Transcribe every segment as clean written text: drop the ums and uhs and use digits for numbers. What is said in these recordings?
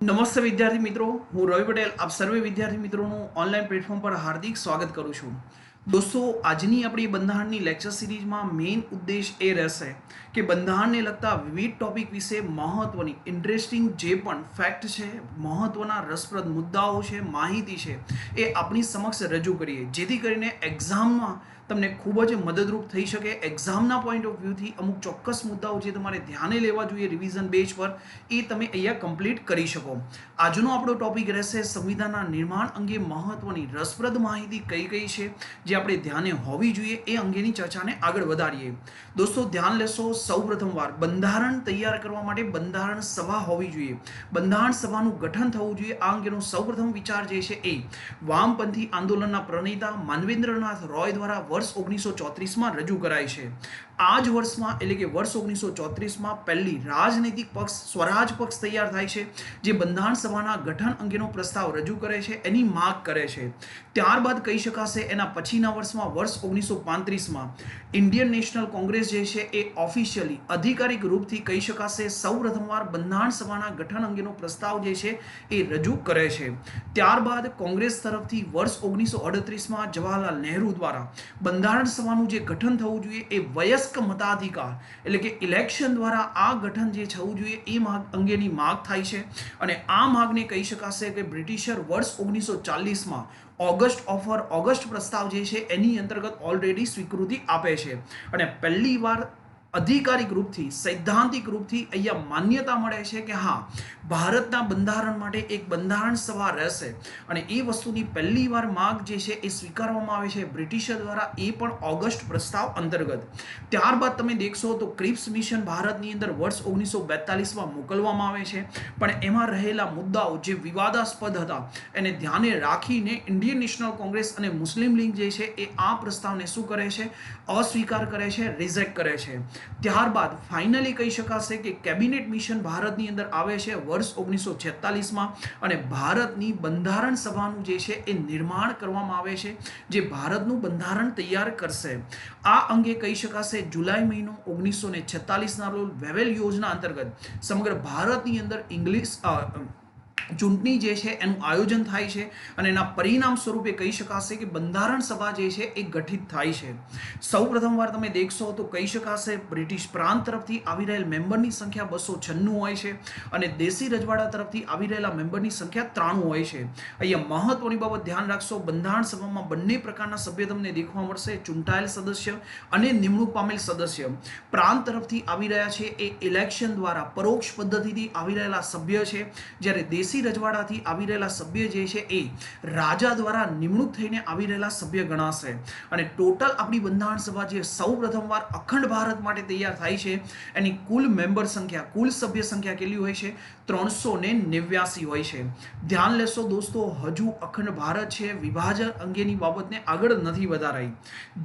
નમસ્તે વિદ્યાર્થી મિત્રો, હું રવિ પટેલ આપ સર્વે વિદ્યાર્થી મિત્રોનું ઓનલાઈન પ્લેટફોર્મ પર હાર્દિક સ્વાગત કરું છું. દોસ્તો, આજની આપણી બંધારણની લેક્ચર સિરીઝમાં મેઇન ઉદ્દેશ એ રહેશે કે બંધારણને લગતા વિવિધ ટોપિક વિશે મહત્વની ઇન્ટરેસ્ટિંગ જે પણ ફેક્ટ છે, મહત્વના રસપ્રદ મુદ્દાઓ છે, માહિતી છે, એ આપણી સમક્ષ રજૂ કરીએ, જેથી કરીને એક્ઝામમાં તમને ખૂબ જ મદદરૂપ થઈ શકે. એક્ઝામના પોઈન્ટ ઓફ વ્યૂથી અમુક ચોક્કસ મુદ્દાઓ જે તમારે ધ્યાને લેવા જોઈએ રિવિઝન બેઝ પર, એ તમે અહીંયા કમ્પ્લીટ કરી શકો. આજનો આપણો ટોપિક રહેશે સંવિધાનના નિર્માણ અંગે મહત્વની રસપ્રદ માહિતી કઈ કઈ છે જે આપણે ધ્યાને હોવી જોઈએ, એ અંગેની ચર્ચાને આગળ વધારીએ. દોસ્તો, ધ્યાન લેશો, સૌપ્રથમ વાર બંધારણ તૈયાર કરવા માટે બંધારણ સભા હોવી જોઈએ. બંધારણ સભાનું ગઠન થવું જોઈએ. આ અંગેનો સૌપ્રથમ વિચાર જે છે એ વામપંથી આંદોલનના પ્રણેતા માનવેન્દ્રનાથ રોય દ્વારા વર્ષ 1934માં રજૂ કરાય છે. આ જ વર્ષમાં એટલે કે વર્ષ 1934માં પહેલી રાજનૈતિક પક્ષ સ્વરાજ પક્ષ તૈયાર થાય છે, જે બંધારણ સભાના ગઠન અંગેનો પ્રસ્તાવ રજૂ કરે છે, એની માગ કરે છે. ત્યારબાદ કહી શકાશે એના પછીના વર્ષમાં વર્ષ 1935માં ઇન્ડિયન નેશનલ કોંગ્રેસ જે છે એ ઓફિશિયલી અધિકારિક રૂપથી કહી શકાશે સૌપ્રથમવાર બંધારણ સભાના ગઠન અંગેનો પ્રસ્તાવ જે છે એ રજૂ કરે છે. ત્યારબાદ કોંગ્રેસ તરફથી વર્ષ 1938માં જવાહરલાલ નહેરુ દ્વારા બંધારણ સભાનું જે ગઠન થવું જોઈએ એ વયસ્ક મતાધિકાર એટલે કે ઇલેક્શન દ્વારા આ ગઠન જે થવું જોઈએ એ અંગેની માગ થાય છે. અને આ માગને કહી શકાશે કે બ્રિટિશર વર્ષ 1940માં ઓગસ્ટ પ્રસ્તાવ જે છે એની અંતર્ગત ઓલરેડી સ્વીકૃતિ આપે છે અને પહેલી વાર અધિકારિક રૂપથી સૈદ્ધાંતિક રૂપથી અહીંયા માન્યતા મળે છે કે હા, ભારતના બંધારણ માટે એક બંધારણ સભા રહેશે અને એ વસ્તુની પહેલી વાર માગ જે છે એ સ્વીકારવામાં આવે છે બ્રિટિશર દ્વારા, એ પણ ઓગસ્ટ પ્રસ્તાવ અંતર્ગત. ત્યારબાદ તમે દેખશો તો ક્રિપ્સ મિશન ભારતની અંદર વર્ષ 1942માં મોકલવામાં આવે છે, પણ એમાં રહેલા મુદ્દાઓ જે વિવાદાસ્પદ હતા એને ધ્યાને રાખીને ઇન્ડિયન નેશનલ કોંગ્રેસ અને મુસ્લિમ લીગ જે છે એ આ પ્રસ્તાવને શું કરે છે, અસ્વીકાર કરે છે, રિજેક્ટ કરે છે. ત્યારબાદ ફાઇનલી કહી શકાશે કે કેબિનેટ મિશન ભારતની અંદર આવે છે વર્ષ 1946માં અને ભારતની બંધારણ સભાનું જે છે એ નિર્માણ કરવામાં આવે છે, જે ભારતનું બંધારણ તૈયાર કરશે. આ અંગે કહી શકાશે જુલાઈ મહિનો 1946ના રોજ વેવેલ યોજના અંતર્ગત સમગ્ર ભારતની અંદર ચૂંટણી જે છે એનું આયોજન થાય છે અને એના પરિણામ સ્વરૂપે કહી શકાશે કે બંધારણ સભા જે છે એ ગઠિત થાય છે. સૌ પ્રથમવાર તમે દેખશો તો કહી શકાશે બ્રિટિશ પ્રાંત તરફથી આવી રહેલ મેમ્બરની સંખ્યા 296 હોય છે અને દેશી રજવાડા તરફથી આવી રહેલા મેમ્બરની સંખ્યા 93 હોય છે. અહીંયા મહત્વની બાબત ધ્યાન રાખશો, બંધારણ સભામાં બંને પ્રકારના સભ્ય તમને દેખવા મળશે, ચૂંટાયેલ સદસ્ય અને નિમણૂક પામેલ સદસ્ય. પ્રાંત તરફથી આવી રહ્યા છે એ ઇલેક્શન દ્વારા પરોક્ષ પદ્ધતિથી આવી રહેલા સભ્ય છે, જ્યારે દેશી રજવાડાથી આવી રહેલા સભ્ય જે છે એ રાજા દ્વારા નિમણૂક થઈને આવી રહેલા સભ્ય ગણાશે. અને ટોટલ આપણી બંધારણ સભા જે સૌ પ્રથમવાર અખંડ ભારત માટે તૈયાર થાય છે એની કુલ મેમ્બર સંખ્યા, કુલ સભ્ય સંખ્યા કેટલી હોય છે? 389 હોય છે. ધ્યાન લેશો દોસ્તો, હજુ અખંડ ભારત છે, વિભાજન અંગેની બાબતને આગળ નથી વધારાઈ.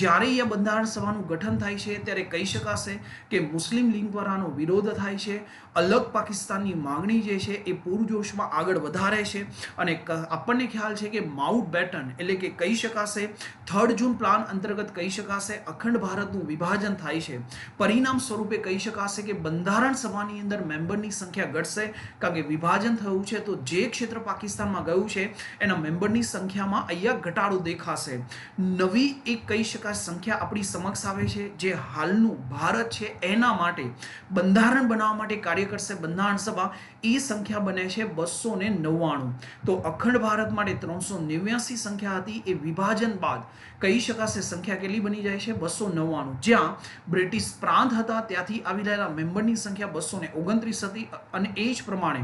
જ્યારે આ બંધારણ સભાનું ગઠન થાય છે ત્યારે કહી શકાશે કે મુસ્લિમ લીગ દ્વારા આનો વિરોધ થાય છે, અલગ પાકિસ્તાનની માંગણી જે છે એ પૂરજોશમાં આગળ વધારે છે અને આપણને ખ્યાલ છે કે માઉન્ટ બેટન એટલે કે કહી શકાશે 3 જૂન પ્લાન અંતર્ગત કહી શકાશે અખંડ ભારતનું વિભાજન થાય છે. પરિણામ સ્વરૂપે કહી શકાશે કે બંધારણ સભાની અંદર મેમ્બરની સંખ્યા ઘટશે, કારણ કે વિભાજન થયું છે તો જે ક્ષેત્ર પાકિસ્તાનમાં ગયું છે એના મેમ્બરની સંખ્યામાં અહીંયા ઘટાડો દેખાશે. નવી એક કહી શકાય સંખ્યા આપણી સમક્ષ આવે છે, જે હાલનું ભારત છે એના માટે બંધારણ બનાવવા માટે કાર્ય કરશે બંધારણ સભા. એ સંખ્યા બને છે 299. તો અખંડ ભારત માટે 389 સંખ્યા હતી, એ વિભાજન બાદ કહી શકાશે સંખ્યા કેટલી બની જાય છે? 299. જ્યાં બ્રિટિશ પ્રાંત હતા ત્યાંથી આવી રહેલા મેમ્બરની સંખ્યા 229 હતી અને એ જ પ્રમાણે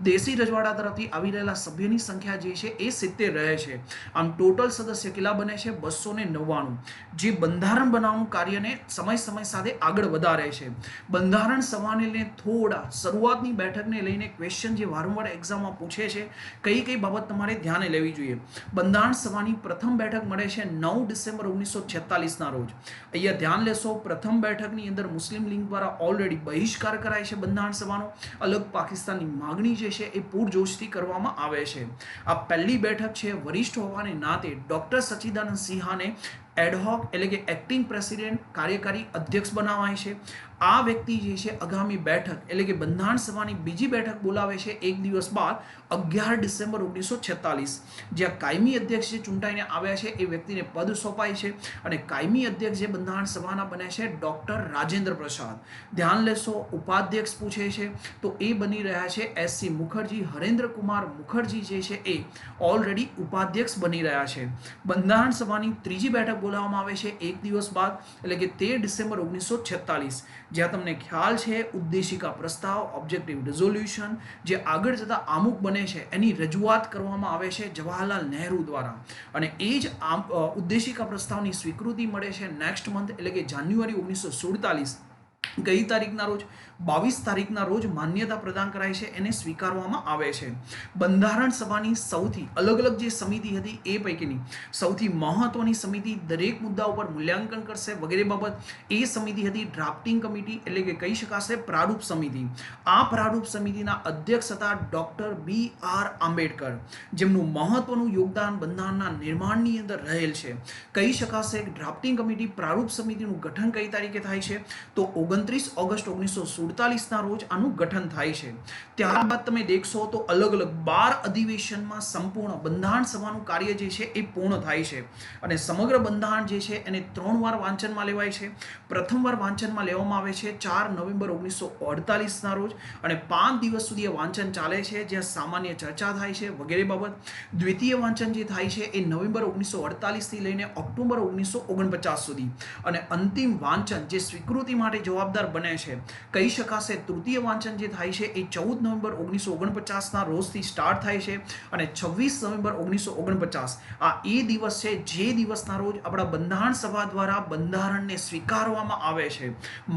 દેશી રજવાડા તરફથી આવી રહેલા સભ્યની સંખ્યા જે છે એ 70 રહે છે. આમ ટોટલ સદસ્ય કેટલા બને છે? 299, જે બંધારણ બનાવવાનું કાર્યને સમય સાથે આગળ વધારે છે. બંધારણ સભાને લઈને થોડા શરૂઆતની બેઠકને લઈને ક્વેશ્ચન જે વારંવાર એક્ઝામમાં પૂછે છે, કઈ બાબત તમારે ધ્યાને લેવી જોઈએ. બંધારણ સભાની પ્રથમ બેઠક મળે છે 9 ડિસેમ્બર 1946ના રોજ. અહીંયા ધ્યાન લેશો, પ્રથમ બેઠકની અંદર મુસ્લિમ લીગ દ્વારા ઓલરેડી બહિષ્કાર કરાય છે બંધારણ સભાનો. અલગ પાકિસ્તાનની માગણી જે છે એ પૂરજોશથી કરવામાં આવે છે. આ પહેલી બેઠક છે. વરિષ્ઠ હોવાને નાતે ડોક્ટર સચ્ચિદાનંદ સિંહાને એડહોક એટલે કે એક્ટિંગ પ્રેસિડેન્ટ કાર્યકારી અધ્યક્ષ બનાવાય છે. આ વ્યક્તિ જે છે આગામી બેઠક એટલે કે બંધારણ સભાની બીજી બેઠક બોલાવે છે એક દિવસ બાદ 11 ડિસેમ્બર 1946. જ્યાં કાયમી અધ્યક્ષ જે ચૂંટાઈને આવ્યા છે એ વ્યક્તિને પદ સોંપાય છે અને કાયમી અધ્યક્ષ જે બંધારણ સભાના બને છે ડોક્ટર રાજેન્દ્ર પ્રસાદ. ધ્યાન લેશો, ઉપાધ્યક્ષ પૂછે છે તો એ બની રહ્યા છે એસસી મુખર્જી. હરેન્દ્ર કુમાર મુખર્જી જે છે એ ઓલરેડી ઉપાધ્યક્ષ બની રહ્યા છે. બંધારણ સભાની ત્રીજી બેઠક બોલાવવામાં આવે છે એક દિવસ બાદ એટલે કે 13 ડિસેમ્બર 1946. જ્યાં તમને ખ્યાલ છે ઉદ્દેશિકા પ્રસ્તાવ, ઓબ્જેક્ટિવ રિઝોલ્યુશન જે આગળ જતા આમુખ બને છે એની રજૂઆત કરવામાં આવે છે જવાહરલાલ નહેરુ દ્વારા અને એ જ ઉદ્દેશિકા પ્રસ્તાવની સ્વીકૃતિ મળે છે નેક્સ્ટ મંથ એટલે કે જાન્યુઆરી 1947. કઈ તારીખના રોજ? 22 તારીખના રોજ માન્યતા પ્રદાન કરાય છે, એને સ્વીકારવામાં આવે છે. બંધારણ સભાની સૌથી અલગ અલગ જે સમિતિ હતી એ પૈકીની સૌથી મહત્વની સમિતિ દરેક મુદ્દા ઉપર મૂલ્યાંકન કરશે વગેરે બાબત એ સમિતિ હતી ડ્રાફ્ટિંગ કમિટી એટલે કે કહી શકાશે પ્રારૂપ સમિતિ. આ પ્રારૂપ સમિતિના અધ્યક્ષ હતા ડોક્ટર BR આંબેડકર, જેમનું મહત્વનું યોગદાન બંધારણના નિર્માણની અંદર રહેલ છે. કહી શકાશે ડ્રાફ્ટિંગ કમિટી પ્રારૂપ સમિતિનું ગઠન કઈ તારીખે થાય છે તો 29 ઓગસ્ટ 1947ના રોજ આનું ગઠન થાય છે. ત્યારબાદ તમે દેખશો તો અલગ અલગ 12 અધિવેશનમાં સંપૂર્ણ બંધારણ સભાનું કાર્ય જે છે એ પૂર્ણ થાય છે અને સમગ્ર બંધારણ જે છે એને 3 વાર વાંચનમાં લેવાય છે. પ્રથમ વાર વાંચનમાં લેવામાં આવે છે 4 નવેમ્બર 1948ના રોજ અને 5 દિવસ સુધી વાંચન ચાલે છે જ્યાં સામાન્ય ચર્ચા થાય છે વગેરે બાબત. દ્વિતીય વાંચન જે થાય છે એ નવેમ્બર 1948 થી લઈને ઓક્ટોબર 1949 સુધી અને અંતિમ વાંચન જે સ્વીકૃતિ માટે જવાબદાર બને છે કહી શકાશે તૃતીય વાંચન જે થાય છે એ 14 નવેમ્બર 1949ના રોજથી સ્ટાર્ટ થાય છે અને 26 નવેમ્બર 1949 આ એ દિવસ છે જે દિવસના રોજ આપણા બંધારણ સભા દ્વારા બંધારણને સ્વીકારવામાં આવે છે.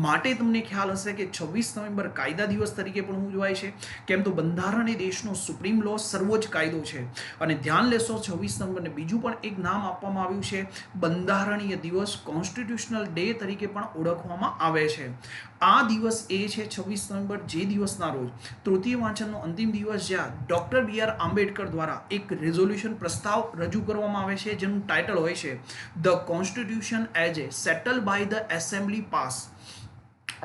માટે તમને ખ્યાલ હશે કે 26 નવેમ્બર કાયદા દિવસ તરીકે પણ ઉજવાય છે. કેમ તો બંધારણ એ દેશનો સુપ્રીમ લો સર્વોચ્ચ કાયદો છે અને ધ્યાન લેશો 26 નવેમ્બરને બીજું પણ એક નામ આપવામાં આવ્યું છે બંધારણીય દિવસ, કોન્સ્ટિટ્યુશનલ ડે તરીકે પણ ઓળખવામાં આવે છે. આ દિવસ એ છે 26 નવેમ્બર જે દિવસના રોજ તૃતીય વાંચનનો અંતિમ દિવસ જ્યાં ડોક્ટર BR આંબેડકર દ્વારા એક રેઝોલ્યુશન પ્રસ્તાવ રજૂ કરવામાં આવે છે જેનું ટાઇટલ હોય છે the constitution as a settle by the assembly પાસ.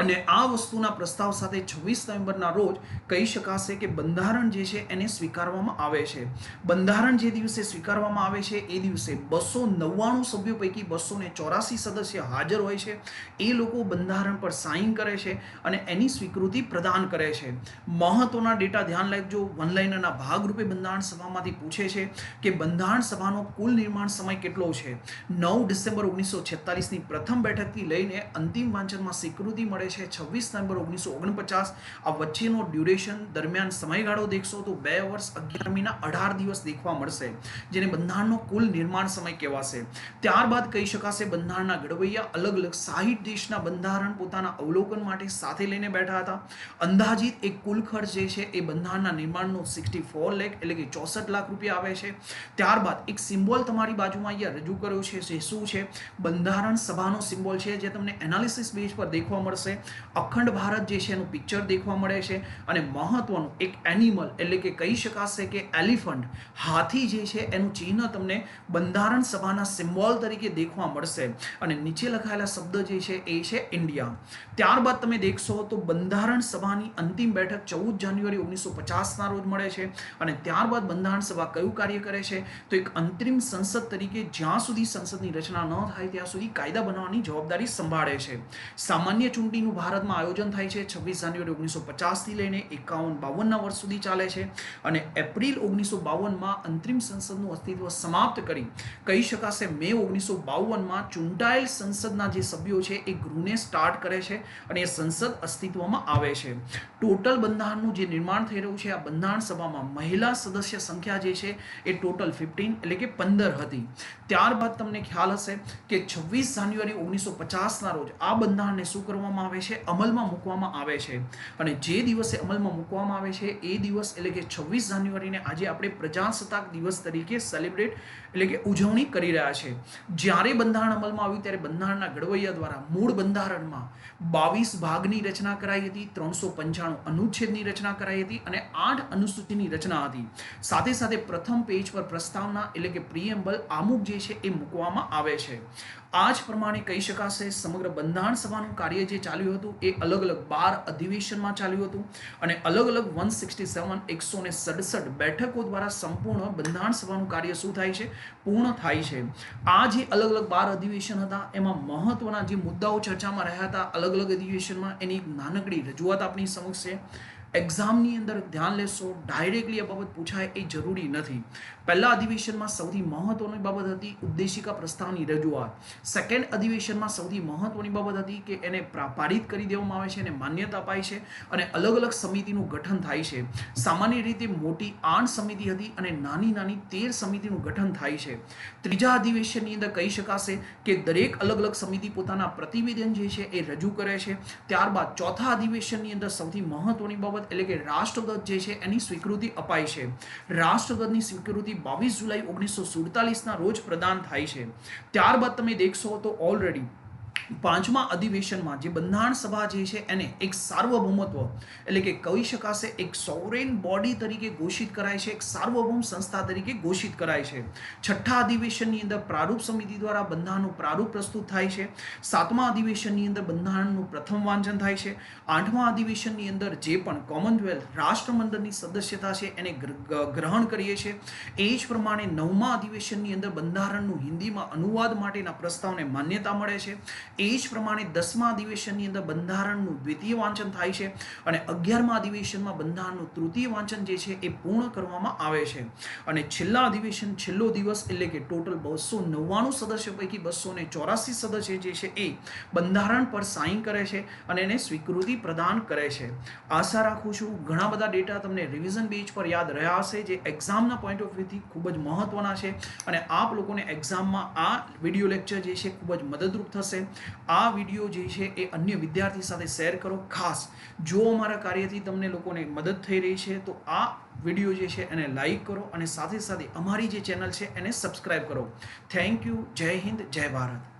અને આ વસ્તુના પ્રસ્તાવ સાથે 26 નવેમ્બરના રોજ કહી શકાશે કે બંધારણ જે છે એને સ્વીકારવામાં આવે છે. બંધારણ જે દિવસે સ્વીકારવામાં આવે છે એ દિવસે 299 સભ્યો પૈકી 284 સદસ્ય હાજર હોય છે. એ લોકો બંધારણ પર સાઇન કરે છે અને એની સ્વીકૃતિ પ્રદાન કરે છે. મહત્વના ડેટા ધ્યાન રાખજો, વન લાઇનરના ભાગરૂપે બંધારણ સભામાંથી પૂછે છે કે બંધારણ સભાનો કુલ નિર્માણ સમય કેટલો છે. 9 ડિસેમ્બર 1946ની પ્રથમ બેઠકથી લઈને અંતિમ વાંચનમાં સ્વીકૃતિ મળે છે 26 નવેમ્બર 1949. આ વચ્ચેનો ડ્યુરેશન દરમિયાન સમયગાળો દેખશો તો 2 વર્ષ 11 મહિના 18 દિવસ દેખવા મળશે જેને બંધારણનો કુલ નિર્માણ સમય કહેવાશે. ત્યારબાદ કહી શકાશે બંધારણના ઘડવૈયા અલગ અલગ 60 દેશના બંધારણ પોતાના અવલોકન માટે સાથે લઈને બેઠા હતા. અંદાજિત એક કુલ ખર્ચ જે છે એ બંધારણના નિર્માણનો 64 લાખ એટલે કે 64 લાખ રૂપિયા આવે છે. ત્યારબાદ એક સિમ્બોલ તમારી બાજુમાં અહીંયા રજૂ કર્યો છે જે શું છે બંધારણ સભાનો સિમ્બોલ છે જે તમને એનાલિસિસ બેઝ પર દેખવા મળશે. અખંડ ભારત જે છે એનું પિક્ચર દેખવા મળે છે અને મહત્વનું એક એનિમલ એટલે કે કહી શકાશે કે એલિફન્ટ હાથી જે છે એનું ચિહ્ન તમને બંધારણ સભાના સિમ્બોલ તરીકે દેખવા મળશે અને નીચે લખાયેલા શબ્દ જે છે એ છે ઇન્ડિયા. ત્યારબાદ તમે દેખશો તો બંધારણ સભાની અંતિમ બેઠક 14 જાન્યુઆરી 1950ના રોજ મળે છે અને ત્યારબાદ બંધારણ સભા કયું કાર્ય કરે છે તો એક અંતરિમ સંસદ તરીકે જ્યાં સુધી સંસદની રચના ન થાય ત્યાં સુધી કાયદા બનાવવાની જવાબદારી સંભાળે છે. સામાન્ય ચૂંટણીનું ભારતમાં આયોજન થાય છે 26 જાન્યુઆરી 1950 થી લઈને 51-52ના વર્ષ સુધી ચાલે છે અને એપ્રિલ 1952માં અંતરિમ સંસદનું અસ્તિત્વ સમાપ્ત કરી કહી શકાશે મે 1952માં ચૂંટાયેલ સંસદના જે સભ્યો છે એ ગૃહને સ્ટાર્ટ કરે છે અને એ સંસદ અસ્તિત્વમાં આવે છે. ટોટલ બંધારણનું જે નિર્માણ થઈ રહ્યું છે આ બંધારણ સભામાં મહિલા સદસ્ય સંખ્યા જે છે એ ટોટલ 15 એટલે કે 15 હતી. ત્યારબાદ તમને ખ્યાલ હશે કે 26 જાન્યુઆરી 1950ના રોજ આ બંધારણને શું કરવામાં આવે છે અમલમાં મૂકવામાં આવે છે અને જે દિવસે અમલમાં મૂકવામાં આવે છે એ દિવસ એટલે કે 26 જાન્યુઆરીને આજે આપણે પ્રજાસત્તાક દિવસ તરીકે સેલિબ્રેટ એટલે કે ઉજવણી કરી રહ્યા છે. જ્યારે બંધારણ અમલમાં આવ્યું ત્યારે બંધારણના ઘડવૈયા દ્વારા મૂળ બંધારણમાં 22 ભાગની રચના કરાઈ હતી, 395 અનુચ્છેદની રચના કરાઈ હતી અને 8 અનુસૂચિની રચના હતી. સાથે સાથે પ્રથમ પેજ પર પ્રસ્તાવના એટલે કે પ્રિએમ્બલ આમુખ જે છે એ મૂકવામાં આવે છે. આ જ પ્રમાણે કહી શકાશે સમગ્ર બંધારણ સભાનું કાર્ય જે ચાલ્યું હતું એ અલગ અલગ 12 અધિવેશનમાં ચાલ્યું હતું અને અલગ અલગ 167 બેઠકો દ્વારા સંપૂર્ણ બંધારણ સભાનું કાર્ય શું થાય છે, પૂર્ણ થાય છે. આ જે અલગ અલગ 12 અધિવેશન હતા એમાં મહત્વના જે મુદ્દાઓ ચર્ચામાં રહ્યા હતા અલગ અલગ અધિવેશનમાં એની એક નાનકડી રજૂઆત આપણી સમક્ષ છે. એક્ઝામની અંદર ધ્યાન લેશો, ડાયરેક્ટલી આ બાબત પૂછાય એ જરૂરી નથી. પહેલા અધિવેશનમાં સૌથી મહત્વની બાબત હતી ઉદ્દેશિકા પ્રસ્તાવની રજૂઆત. સેકન્ડ અધિવેશનમાં સૌથી મહત્વની બાબત હતી કે એને પારિત કરી દેવામાં આવે છે અને માન્યતા અપાય છે અને અલગ અલગ સમિતિનું ગઠન થાય છે. સામાન્ય રીતે મોટી 8 સમિતિ હતી અને નાની નાની 13 સમિતિનું ગઠન થાય છે. ત્રીજા અધિવેશનની અંદર કહી શકાશે કે દરેક અલગ અલગ સમિતિ પોતાના પ્રતિવેદન જે છે એ રજૂ કરે છે. ત્યારબાદ ચોથા અધિવેશનની અંદર સૌથી મહત્વની બાબત એટલે કે રાષ્ટ્રધ્વજ જે છે એની સ્વીકૃતિ અપાય છે. રાષ્ટ્રધ્વજની સ્વીકૃતિ 22 જુલાઈ 1947 રોજ પ્રદાન થાય છે. ત્યારબાદ તમે દેખશો તો ઓલરેડી પાંચમા અધિવેશનમાં જે બંધારણ સભા જે છે એને એક સાર્વભૌમત્વ એટલે કે કહી શકાશે એક સોવરેન બોડી તરીકે ઘોષિત કરાય છે, એક સાર્વભૌમ સંસ્થા તરીકે ઘોષિત કરાય છે. છઠ્ઠા અધિવેશનની અંદર પ્રારૂપ સમિતિ દ્વારા બંધારણનું પ્રારૂપ પ્રસ્તુત થાય છે. સાતમા અધિવેશનની અંદર બંધારણનું પ્રથમ વાંચન થાય છે. આઠમા અધિવેશનની અંદર જે પણ કોમનવેલ્થ રાષ્ટ્રમંડળની સદસ્યતા છે એને ગ્રહણ કરીએ છીએ. એ જ પ્રમાણે નવમા અધિવેશનની અંદર બંધારણનું હિન્દીમાં અનુવાદ માટેના પ્રસ્તાવને માન્યતા મળે છે. એ જ પ્રમાણે 10મા અધિવેશનની અંદર બંધારણનું દ્વિતીય વાંચન થાય છે અને 11મા અધિવેશનમાં બંધારણનું તૃતીય વાંચન જે છે એ પૂર્ણ કરવામાં આવે છે. અને છેલ્લા અધિવેશન છેલ્લો દિવસ એટલે કે ટોટલ 299 સદસ્યો પૈકી 284 સદસ્ય જે છે એ બંધારણ પર સાઇન કરે છે અને એને સ્વીકૃતિ પ્રદાન કરે છે. આશા રાખું છું ઘણા બધા ડેટા તમને રિવિઝન બેઝ પર યાદ રહ્યા હશે જે એક્ઝામના પોઈન્ટ ઓફ વ્યૂથી ખૂબ જ મહત્વના છે અને આપ લોકોને એક્ઝામમાં આ વિડીયો લેક્ચર જે છે ખૂબ જ મદદરૂપ થશે. આ વિડીયો જે છે એ અન્ય વિદ્યાર્થી સાથે શેર કરો. ખાસ જો અમારા કાર્યથી તમને લોકોને મદદ થઈ રહી છે તો આ વિડીયો જે છે એને લાઈક કરો અને સાથે સાથે અમારી જે ચેનલ છે એને સબસ્ક્રાઈબ કરો. Thank you. જય હિન્દ, જય ભારત.